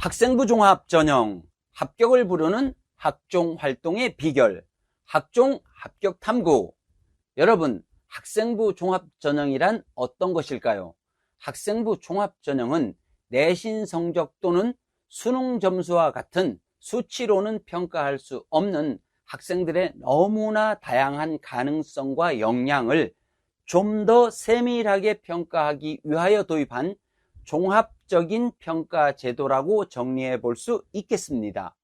학생부 종합 전형, 합격을 부르는 학종 활동의 비결, 학종 합격 탐구. 여러분, 학생부 종합 전형이란 어떤 것일까요? 학생부 종합 전형은 내신 성적 또는 수능 점수와 같은 수치로는 평가할 수 없는 학생들의 너무나 다양한 가능성과 역량을 좀 더 세밀하게 평가하기 위하여 도입한 종합적인 평가 제도라고 정리해 볼 수 있겠습니다.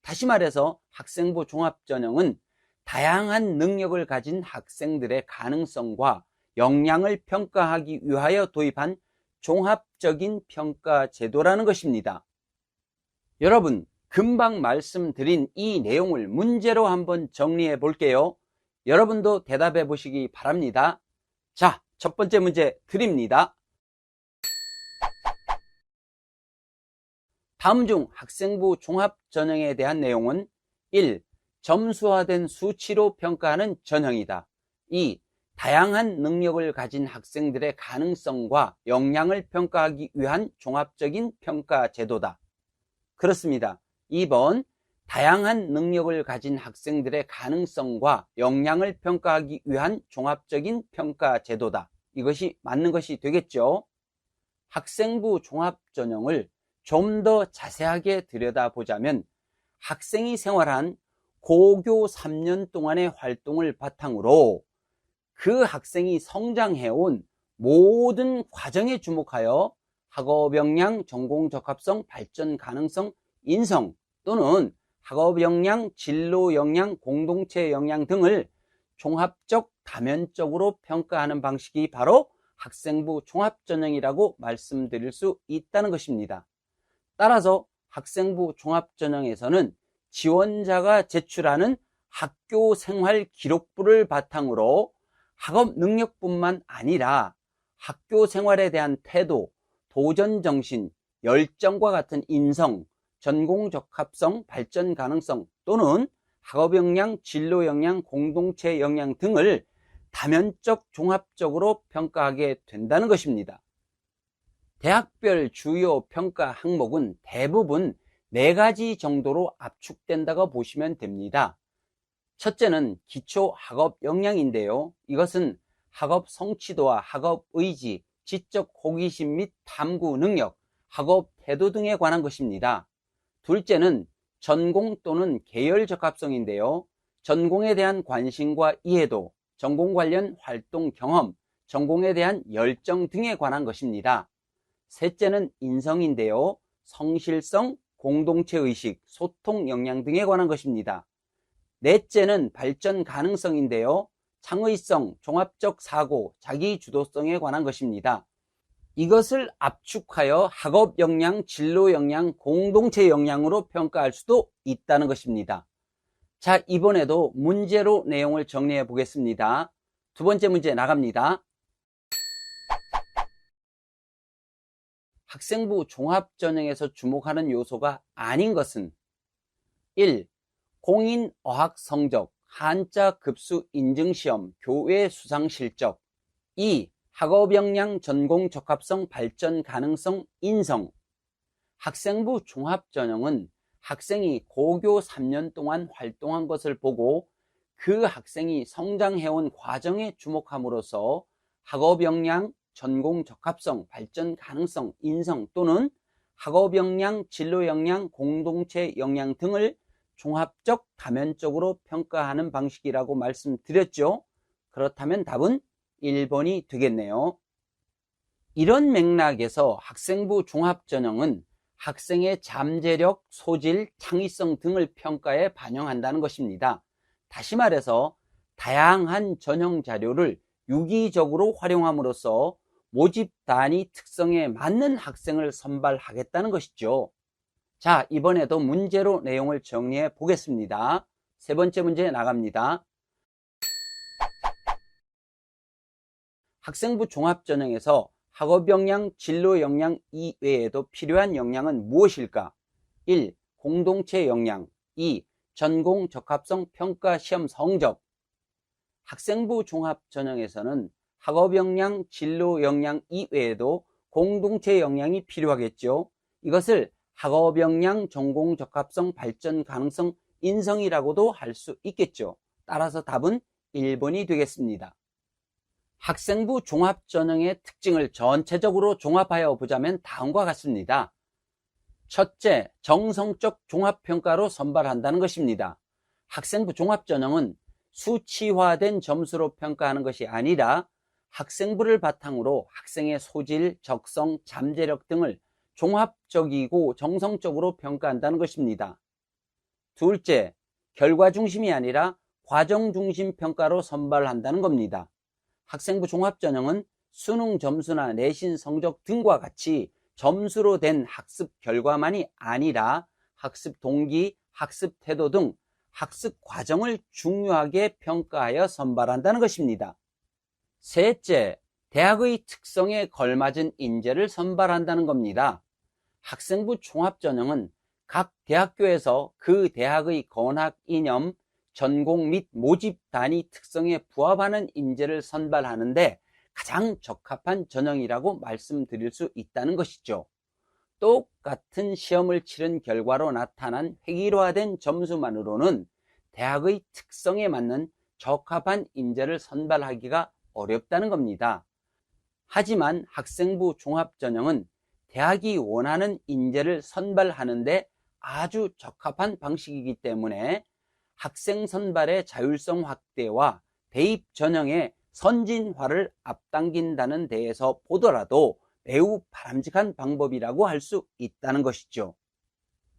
다시 말해서 학생부 종합전형은 다양한 능력을 가진 학생들의 가능성과 역량을 평가하기 위하여 도입한 종합적인 평가 제도라는 것입니다. 여러분, 금방 말씀드린 이 내용을 문제로 한번 정리해 볼게요. 여러분도 대답해 보시기 바랍니다. 자, 첫 번째 문제 드립니다. 다음 중 학생부 종합전형에 대한 내용은 1. 점수화된 수치로 평가하는 전형이다. 2. 다양한 능력을 가진 학생들의 가능성과 역량을 평가하기 위한 종합적인 평가 제도다. 그렇습니다. 2번 다양한 능력을 가진 학생들의 가능성과 역량을 평가하기 위한 종합적인 평가 제도다. 이것이 맞는 것이 되겠죠. 학생부 종합전형을 좀 더 자세하게 들여다보자면 학생이 생활한 고교 3년 동안의 활동을 바탕으로 그 학생이 성장해온 모든 과정에 주목하여 학업 역량, 전공 적합성, 발전 가능성, 인성 또는 학업 역량, 진로 역량, 공동체 역량 등을 종합적, 다면적으로 평가하는 방식이 바로 학생부 종합전형이라고 말씀드릴 수 있다는 것입니다. 따라서 학생부 종합전형에서는 지원자가 제출하는 학교 생활 기록부를 바탕으로 학업 능력뿐만 아니라 학교 생활에 대한 태도, 도전 정신, 열정과 같은 인성, 전공 적합성, 발전 가능성 또는 학업 역량, 진로 역량, 공동체 역량 등을 다면적 종합적으로 평가하게 된다는 것입니다. 대학별 주요 평가 항목은 대부분 4가지 정도로 압축된다고 보시면 됩니다. 첫째는 기초 학업 역량인데요. 이것은 학업 성취도와 학업 의지, 지적 호기심 및 탐구 능력, 학업 태도 등에 관한 것입니다. 둘째는 전공 또는 계열 적합성인데요. 전공에 대한 관심과 이해도, 전공 관련 활동 경험, 전공에 대한 열정 등에 관한 것입니다. 셋째는 인성인데요. 성실성, 공동체의식, 소통 역량 등에 관한 것입니다. 넷째는 발전 가능성인데요. 창의성, 종합적 사고, 자기주도성에 관한 것입니다. 이것을 압축하여 학업 역량, 진로 역량, 공동체 역량으로 평가할 수도 있다는 것입니다. 자, 이번에도 문제로 내용을 정리해 보겠습니다. 두 번째 문제 나갑니다. 학생부 종합전형에서 주목하는 요소가 아닌 것은 1. 공인 어학 성적, 한자 급수 인증시험, 교외 수상 실적. 2. 학업 역량, 전공 적합성, 발전 가능성, 인성. 학생부 종합전형은 학생이 고교 3년 동안 활동한 것을 보고 그 학생이 성장해온 과정에 주목함으로써 학업 역량, 전공 적합성, 발전 가능성, 인성 또는 학업 역량, 진로 역량, 공동체 역량 등을 종합적, 다면적으로 평가하는 방식이라고 말씀드렸죠. 그렇다면 답은 1번이 되겠네요. 이런 맥락에서 학생부 종합전형은 학생의 잠재력, 소질, 창의성 등을 평가에 반영한다는 것입니다. 다시 말해서 다양한 전형 자료를 유기적으로 활용함으로써 모집 단위 특성에 맞는 학생을 선발하겠다는 것이죠. 자, 이번에도 문제로 내용을 정리해 보겠습니다. 세 번째 문제 나갑니다. 학생부 종합전형에서 학업 역량, 진로 역량 이외에도 필요한 역량은 무엇일까? 1. 공동체 역량. 2. 전공 적합성 평가 시험 성적. 학생부 종합전형에서는 학업 역량, 진로 역량 이외에도 공동체 역량이 필요하겠죠. 이것을 학업 역량, 전공 적합성, 발전 가능성, 인성이라고도 할 수 있겠죠. 따라서 답은 1번이 되겠습니다. 학생부 종합전형의 특징을 전체적으로 종합하여 보자면 다음과 같습니다. 첫째, 정성적 종합평가로 선발한다는 것입니다. 학생부 종합전형은 수치화된 점수로 평가하는 것이 아니라 학생부를 바탕으로 학생의 소질, 적성, 잠재력 등을 종합적이고 정성적으로 평가한다는 것입니다. 둘째, 결과 중심이 아니라 과정 중심 평가로 선발한다는 겁니다. 학생부 종합전형은 수능 점수나 내신 성적 등과 같이 점수로 된 학습 결과만이 아니라 학습 동기, 학습 태도 등 학습 과정을 중요하게 평가하여 선발한다는 것입니다. 셋째, 대학의 특성에 걸맞은 인재를 선발한다는 겁니다. 학생부 종합전형은 각 대학교에서 그 대학의 건학 이념, 전공 및 모집 단위 특성에 부합하는 인재를 선발하는데 가장 적합한 전형이라고 말씀드릴 수 있다는 것이죠. 똑같은 시험을 치른 결과로 나타난 획일화된 점수만으로는 대학의 특성에 맞는 적합한 인재를 선발하기가 어렵다는 겁니다. 하지만 학생부 종합전형은 대학이 원하는 인재를 선발하는데 아주 적합한 방식이기 때문에 학생 선발의 자율성 확대와 대입 전형의 선진화를 앞당긴다는 데에서 보더라도 매우 바람직한 방법이라고 할 수 있다는 것이죠.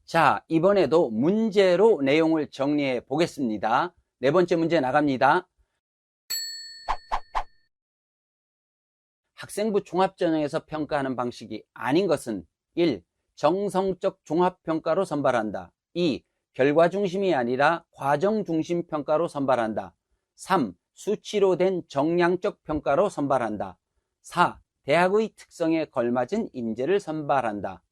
자, 이번에도 문제로 내용을 정리해 보겠습니다. 네 번째 문제 나갑니다. 학생부 종합전형에서 평가하는 방식이 아닌 것은 1. 정성적 종합평가로 선발한다. 2. 결과 중심이 아니라 과정 중심 평가로 선발한다. 3. 수치로 된 정량적 평가로 선발한다. 4. 대학의 특성에 걸맞은 인재를 선발한다.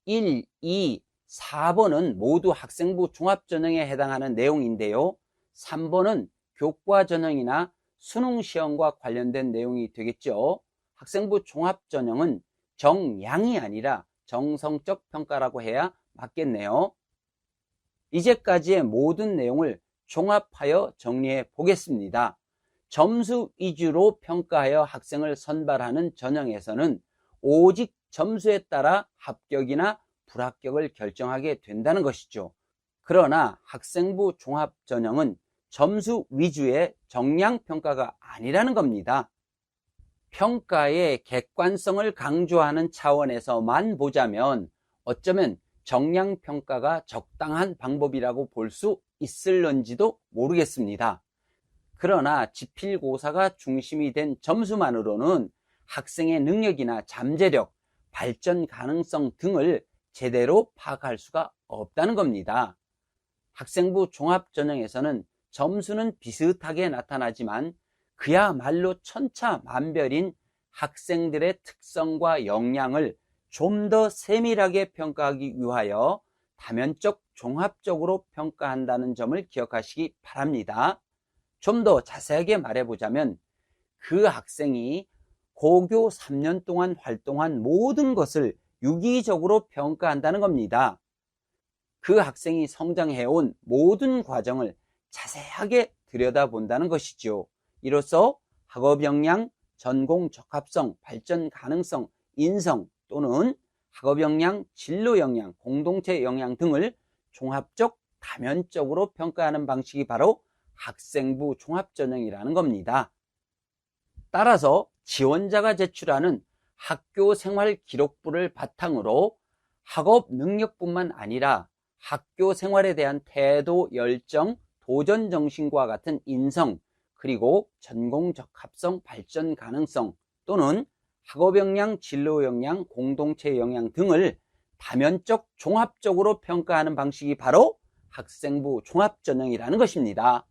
1, 2, 4번은 모두 학생부 종합전형에 해당하는 내용인데요. 3번은 교과전형이나 수능시험과 관련된 내용이 되겠죠. 학생부 종합전형은 정량이 아니라 정성적 평가라고 해야 맞겠네요. 이제까지의 모든 내용을 종합하여 정리해 보겠습니다. 점수 위주로 평가하여 학생을 선발하는 전형에서는 오직 점수에 따라 합격이나 불합격을 결정하게 된다는 것이죠. 그러나 학생부 종합전형은 점수 위주의 정량평가가 아니라는 겁니다. 평가의 객관성을 강조하는 차원에서만 보자면 어쩌면 정량평가가 적당한 방법이라고 볼 수 있을런지도 모르겠습니다. 그러나 지필고사가 중심이 된 점수만으로는 학생의 능력이나 잠재력, 발전 가능성 등을 제대로 파악할 수가 없다는 겁니다. 학생부 종합전형에서는 점수는 비슷하게 나타나지만 그야말로 천차만별인 학생들의 특성과 역량을 좀 더 세밀하게 평가하기 위하여 다면적 종합적으로 평가한다는 점을 기억하시기 바랍니다. 좀 더 자세하게 말해보자면 그 학생이 고교 3년 동안 활동한 모든 것을 유기적으로 평가한다는 겁니다. 그 학생이 성장해온 모든 과정을 자세하게 들여다본다는 것이죠. 이로써 학업 역량, 전공 적합성, 발전 가능성, 인성 또는 학업 역량, 진로 역량, 공동체 역량 등을 종합적, 다면적으로 평가하는 방식이 바로 학생부 종합전형이라는 겁니다. 따라서 지원자가 제출하는 학교 생활 기록부를 바탕으로 학업 능력뿐만 아니라 학교 생활에 대한 태도, 열정, 도전 정신과 같은 인성, 그리고 전공 적합성, 발전 가능성 또는 학업 역량, 진로 역량, 공동체 역량 등을 다면적 종합적으로 평가하는 방식이 바로 학생부 종합전형이라는 것입니다.